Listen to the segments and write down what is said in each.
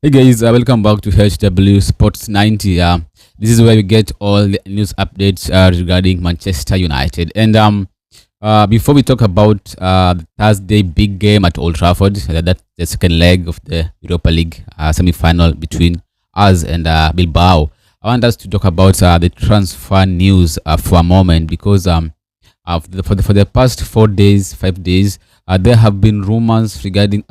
Hey guys, welcome back to HW Sports 90. This is where we get all the news updates regarding Manchester United. And before we talk about the Thursday big game at Old Trafford, that's the second leg of the Europa League semi-final between us and Bilbao. I want us to talk about the transfer news for a moment because for the past 4 days, 5 days, there have been rumors regarding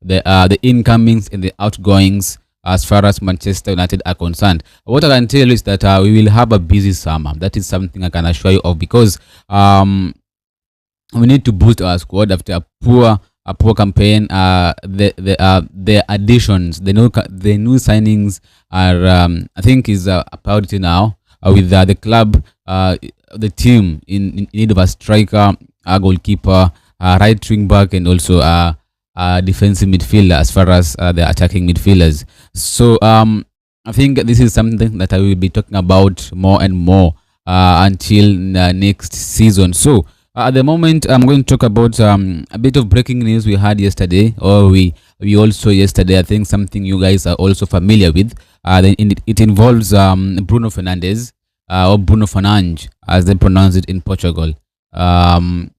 the incomings and the outgoings as far as Manchester United are concerned. What I can tell you is that we will have a busy summer. That is something I can assure you of because we need to boost our squad after a poor campaign. The additions, the new signings are I think is a priority now with the club, the team in need of a striker, a goalkeeper, a right wing back, and also defensive midfielder as far as the attacking midfielders. So I think this is something that I will be talking about more and more until next season. So at the moment, I'm going to talk about a bit of breaking news we had yesterday, or we also yesterday. I think something you guys are also familiar with. It involves Bruno Fernandes, or Bruno Fernandes, as they pronounce it in Portugal. Um,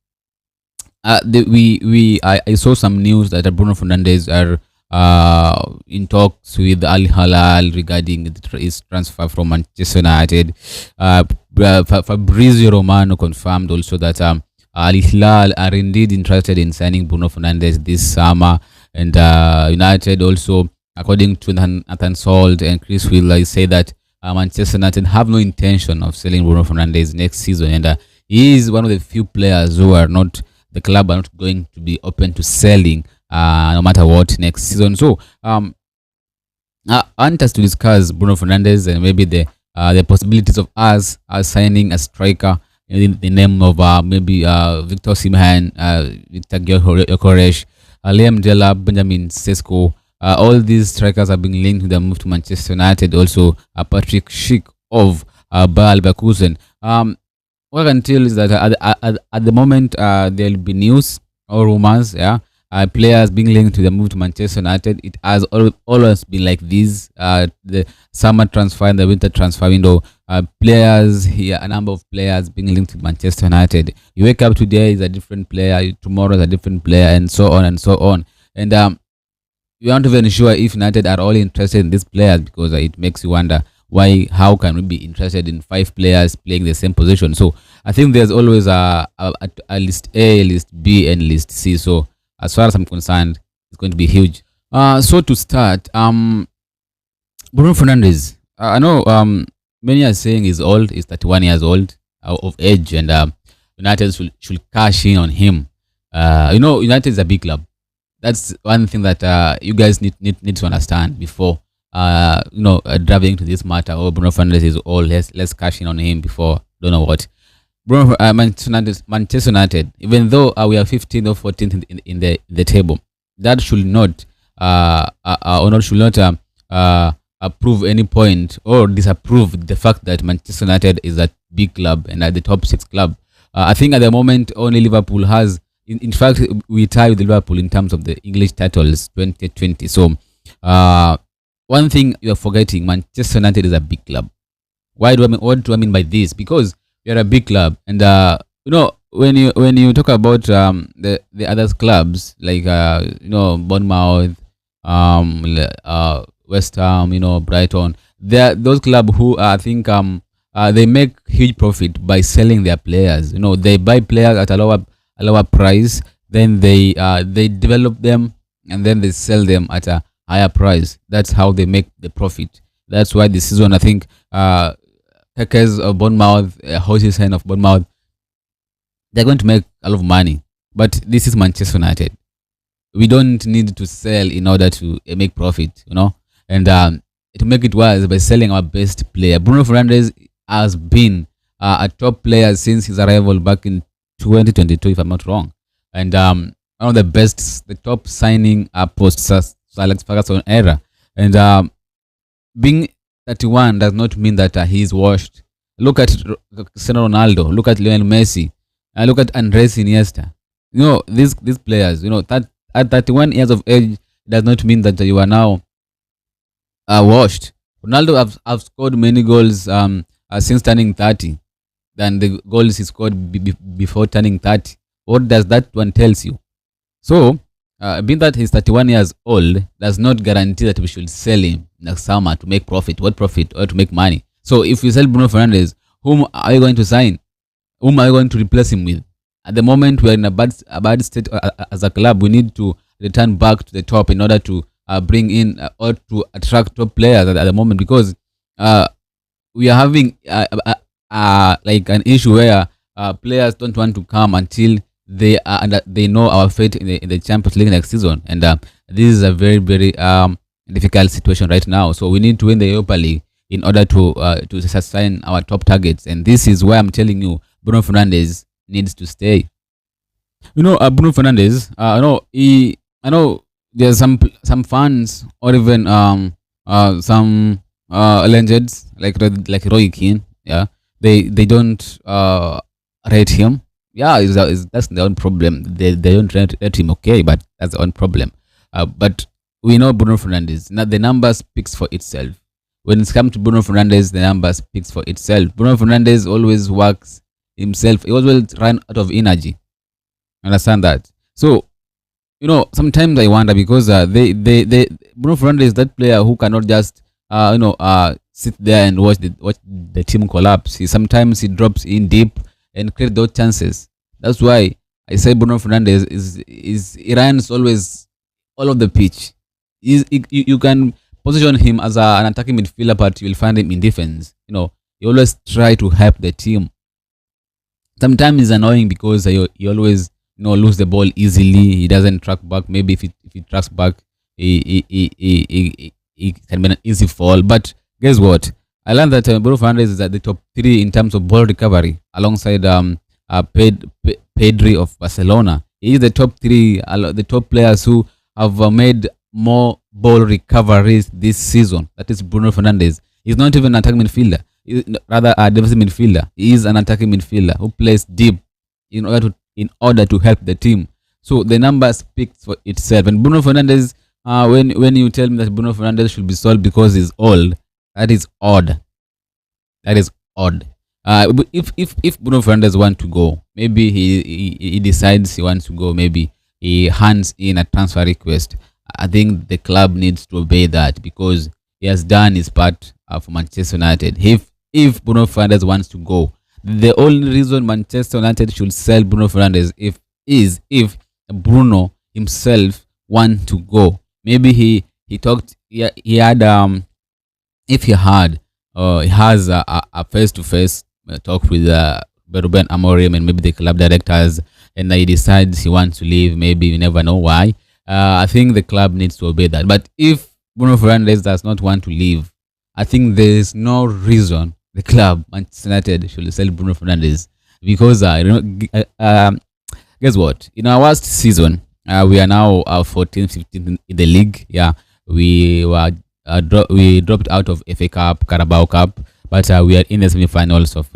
I saw some news that Bruno Fernandes are in talks with Al Hilal regarding his transfer from Manchester United. Fabrizio Romano confirmed also that Al Hilal are indeed interested in signing Bruno Fernandes this summer, and United also, according to Nathan Salt and Chris Wheeler, say that Manchester United have no intention of selling Bruno Fernandes next season, and he is one of the few players who are not the club are not going to be open to selling no matter what next season. So I want us to discuss Bruno Fernandes and maybe the possibilities of us signing a striker in the name of maybe Victor Osimhen, Victor Gyökeres, Liam Delap, Benjamin Sesko. All these strikers are being linked to the move to Manchester United. Also, Patrick Schick of Bayer Leverkusen. What I can tell is that at the moment there will be news or rumors, players being linked to the move to Manchester United. It has always been like this. The summer transfer and the winter transfer window, players here, a number of players being linked to Manchester United. You wake up today is a different player, tomorrow is a different player, and so on and so on. And you aren't even sure if United are all interested in these players because it makes you wonder how can we be interested in 5 players playing the same position. So I think there's always a list A, list B, and list C. So as far as I'm concerned, it's going to be huge. So to start, Bruno Fernandes, I know many are saying he's old. He's 31 years old of age, and United should cash in on him. United is a big club. That's one thing that you guys need to understand before driving into this matter. Oh, Bruno Fernandes is old. Let's cash in on him before don't know what. Bruno Manchester United, even though we are 15th or 14th in the table, that should not approve any point or disapprove the fact that Manchester United is a big club and at the top 6 club. I think at the moment only Liverpool has. In fact, we tie with Liverpool in terms of the English titles 2020. So one thing you're forgetting, Manchester United is a big club. What do I mean by this? Because you're a big club, and when you talk about the other clubs like Bournemouth, West Ham, Brighton, those clubs who I think they make huge profit by selling their players. They buy players at a lower price, then they develop them, and then they sell them at a higher price. That's how they make the profit. That's why this season, I think, Hackers of Bournemouth, Horses of Bournemouth, they're going to make a lot of money. But this is Manchester United. We don't need to sell in order to make profit, And to make it worse, by selling our best player. Bruno Fernandes has been a top player since his arrival back in 2022, if I'm not wrong. And one of the top signing post Sir Alex Ferguson era. And being 31 does not mean that he is washed. Look at Cristiano Ronaldo. Look at Lionel Messi. Look at Andres Iniesta. These players. That at 31 years of age does not mean that you are now washed. Ronaldo have scored many goals since turning 30 than the goals he scored before turning 30. What does that one tells you? So, being that he's 31 years old does not guarantee that we should sell him next summer to make profit. What profit? Or to make money. So, if we sell Bruno Fernandes, whom are you going to sign? Whom are you going to replace him with? At the moment, we are in a bad state as a club. We need to return back to the top in order to bring in or to attract top players at the moment, because uh, we are having like an issue where players don't want to come until they know our fate in the Champions League next season, and this is a very very difficult situation right now. So we need to win the Europa League in order to sustain our top targets, and this is why I'm telling you Bruno Fernandes needs to stay. Bruno Fernandes. I know there's some fans or even some legends like Roy Keane. Yeah, they don't rate him. Yeah, that's their own problem. They don't rate him. Okay, but that's their own problem. But we know Bruno Fernandes. Now the number speaks for itself. When it's come to Bruno Fernandes, the number speaks for itself. Bruno Fernandes always works himself. He always run out of energy. Understand that? So sometimes I wonder because they Bruno Fernandes is that player who cannot just sit there and watch the team collapse. He drops in deep and create those chances. That's why I say Bruno Fernandes is he runs always all of the pitch. You can position him as an attacking midfielder, but you will find him in defense. He always try to help the team. Sometimes it's annoying because he always lose the ball easily. He doesn't track back. Maybe if he tracks back, he can be an easy fall. But guess what? I learned that Bruno Fernandes is at the top three in terms of ball recovery, alongside Pedri of Barcelona. He is the top three, the top players who have made more ball recoveries this season. That is Bruno Fernandes. He's not even an attacking midfielder. Rather a defensive midfielder. He is an attacking midfielder who plays deep in order to help the team. So the number speaks for itself. And Bruno Fernandes, when you tell me that Bruno Fernandes should be sold because he's old, that is odd. That is odd. But if Bruno Fernandes want to go, maybe he decides he wants to go. Maybe he hands in a transfer request. I think the club needs to obey that because he has done his part for Manchester United. If Bruno Fernandes wants to go, the only reason Manchester United should sell Bruno Fernandes if Bruno himself want to go. Maybe he talked. He had if he has a face-to-face talk with Ruben Amorim and maybe the club directors, and he decides he wants to leave. Maybe you never know why. I think the club needs to obey that. But if Bruno Fernandes does not want to leave, I think there is no reason the club Manchester United should sell Bruno Fernandes because guess what? In our last season, we are now 14th, 15th in the league. Yeah, we dropped out of FA Cup, Carabao Cup, but we are in the semi-finals of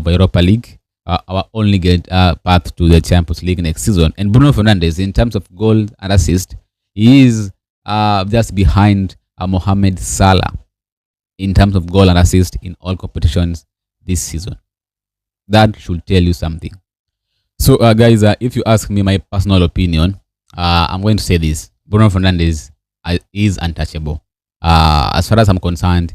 Europa League. Our only get path to the Champions League next season. And Bruno Fernandes, in terms of goal and assist, he is just behind Mohamed Salah in terms of goal and assist in all competitions this season. That should tell you something. So, guys, if you ask me my personal opinion, I'm going to say this: Bruno Fernandes is untouchable. As far as I'm concerned,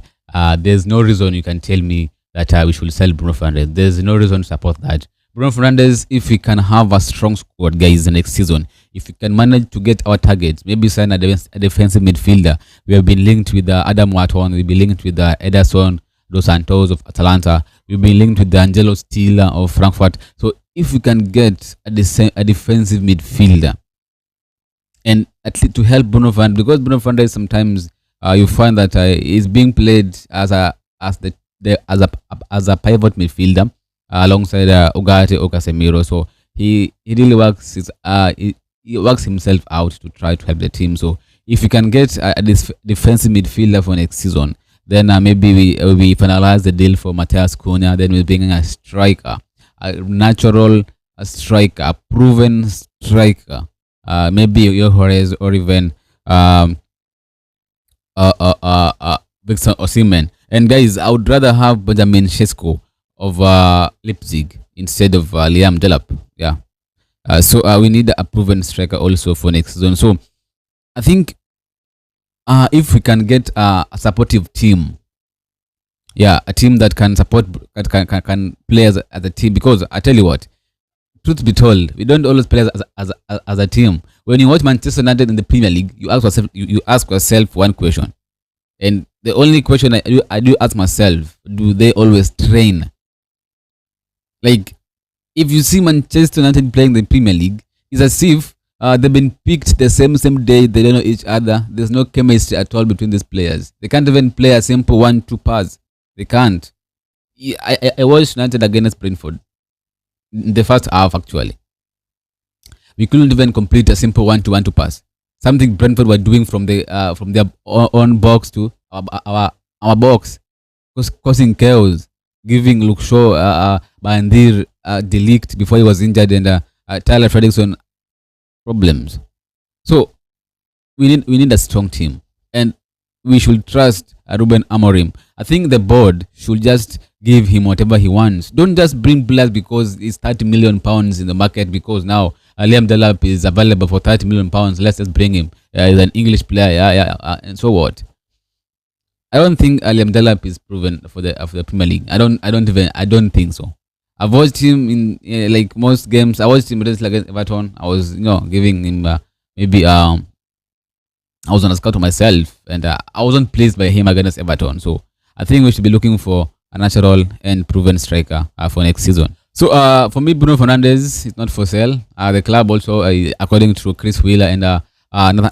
there's no reason you can tell me that we should sell Bruno Fernandes. There's no reason to support that. Bruno Fernandes, if we can have a strong squad, guys, next season, if we can manage to get our targets, maybe sign a defensive midfielder. We have been linked with Adam Wharton. We've been linked with Ederson Dos Santos of Atalanta. We've been linked with Angelo Stiller of Frankfurt. So if we can get a defensive midfielder, and at least to help Bruno Fernandes, because Bruno Fernandes sometimes you find that he's being played as a pivot midfielder alongside Ugarte or Casemiro. So he really works he works himself out to try to help the team. So if we can get this defensive midfielder for next season, then maybe we finalize the deal for Matheus Cunha. Then we bring in a striker, a natural striker, a proven striker. Maybe Jorge or even Victor Osimhen. And guys, I would rather have Benjamin Sesko of Leipzig instead of Liam Delap. Yeah. So we need a proven striker also for next season. So I think if we can get a supportive team, yeah, a team that can support, that can play as a team. Because I tell you what, truth be told, we don't always play as a team. When you watch Manchester United in the Premier League, you ask yourself one question, and the only question I do ask myself: do they always train? Like, if you see Manchester United playing the Premier League, it's as if they've been picked the same day. They don't know each other. There's no chemistry at all between these players. They can't even play a simple 1-2 pass. They can't. I watched United against Brentford in the first half. Actually, we couldn't even complete a simple 1-1-2 pass. Something Brentford were doing from their own box to our box, causing chaos, giving Luke Shaw, Bandir, Delict before he was injured, and Tyler Fredrickson problems. So we need a strong team, and we should trust Ruben Amorim. I think the board should just give him whatever he wants. Don't just bring players because it's 30 million pounds in the market, because now Liam Delap is available for 30 million pounds. Let's just bring him. He's an English player, and so what? I don't think Liam Delap is proven for the Premier League. I don't think so. I've watched him in like most games. I watched him against Everton. I was giving him maybe I was on a scout to myself, and I wasn't pleased by him against Everton. So I think we should be looking for a natural and proven striker for next season. So for me, Bruno Fernandes is not for sale. The club also, according to Chris Wheeler and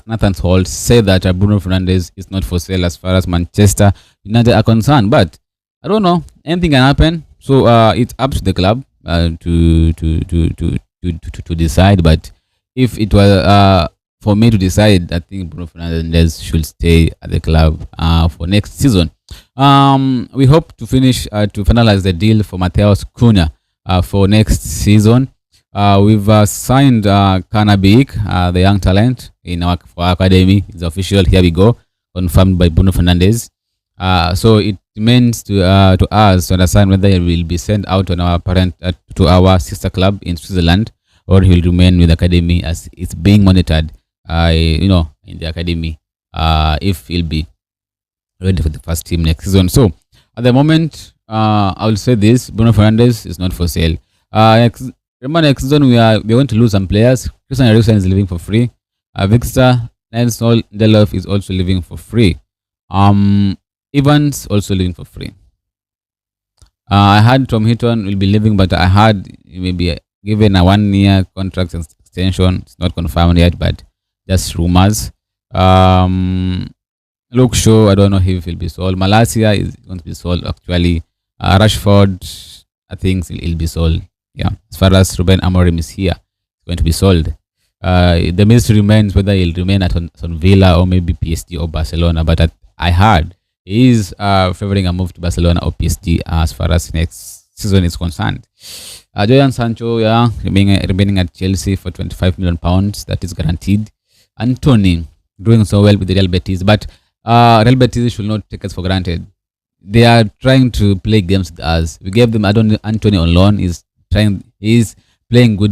Nathan Holt, say that Bruno Fernandes is not for sale as far as Manchester United are concerned. But I don't know, anything can happen. So it's up to the club to decide. But if it was for me to decide, I think Bruno Fernandes should stay at the club for next season. We hope to finalize the deal for Mateus Cunha for next season. We've signed Kanabik, the young talent for our academy. It's official. Here we go, confirmed by Bruno Fernandes. So it remains to us to understand whether he will be sent out on to our sister club in Switzerland, or he will remain with the academy as it's being monitored. In the academy, if he'll be ready for the first team next season. So at the moment, I will say this: Bruno Fernandes is not for sale. Remember, next season we're going to lose some players. Christian Eriksen is leaving for free. Victor Nelson Delov is also leaving for free. Evans also leaving for free. I heard Tom Hinton will be leaving, but I heard he may be given a 1-year contract extension. It's not confirmed yet, but just rumors. Luke Shaw, I don't know if he'll be sold. Malacia is going to be sold actually. Rashford, I think he'll be sold. Yeah, as far as Ruben Amorim is here, it's going to be sold. The mystery remains whether he'll remain at Aston Villa or maybe PSG or Barcelona. But I heard he is favoring a move to Barcelona or PSG as far as next season is concerned. Jadon Sancho, remaining at Chelsea for 25 million pounds. That is guaranteed. Anthony doing so well with the Real Betis, but Real Betis should not take us for granted. They are trying to play games with us. We gave them Anthony on loan. He's playing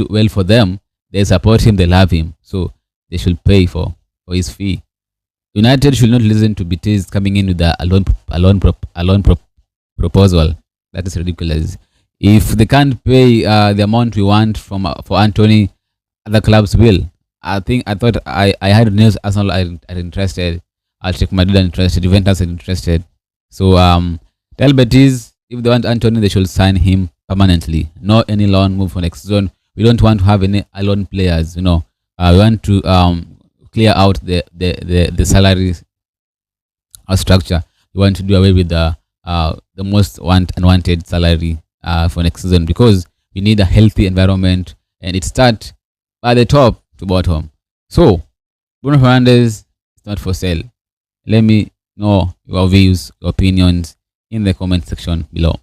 well for them. They support him, they love him, so they should pay for his fee. United should not listen to Betis coming in with a loan proposal. That is ridiculous. If they can't pay the amount we want for Anthony, other clubs will. I thought I had news Arsenal are interested. Atletico Madrid are interested. Juventus are interested. So tell Betis, if they want Anthony, they should sign him permanently. No any loan move for next season. We don't want to have any loan players. We want to clear out the salary structure. We want to do away with the most unwanted salary for next season, because we need a healthy environment, and it starts by the top to bottom. So Bruno Fernandes is not for sale. Let me know your views, your opinions in the comment section below.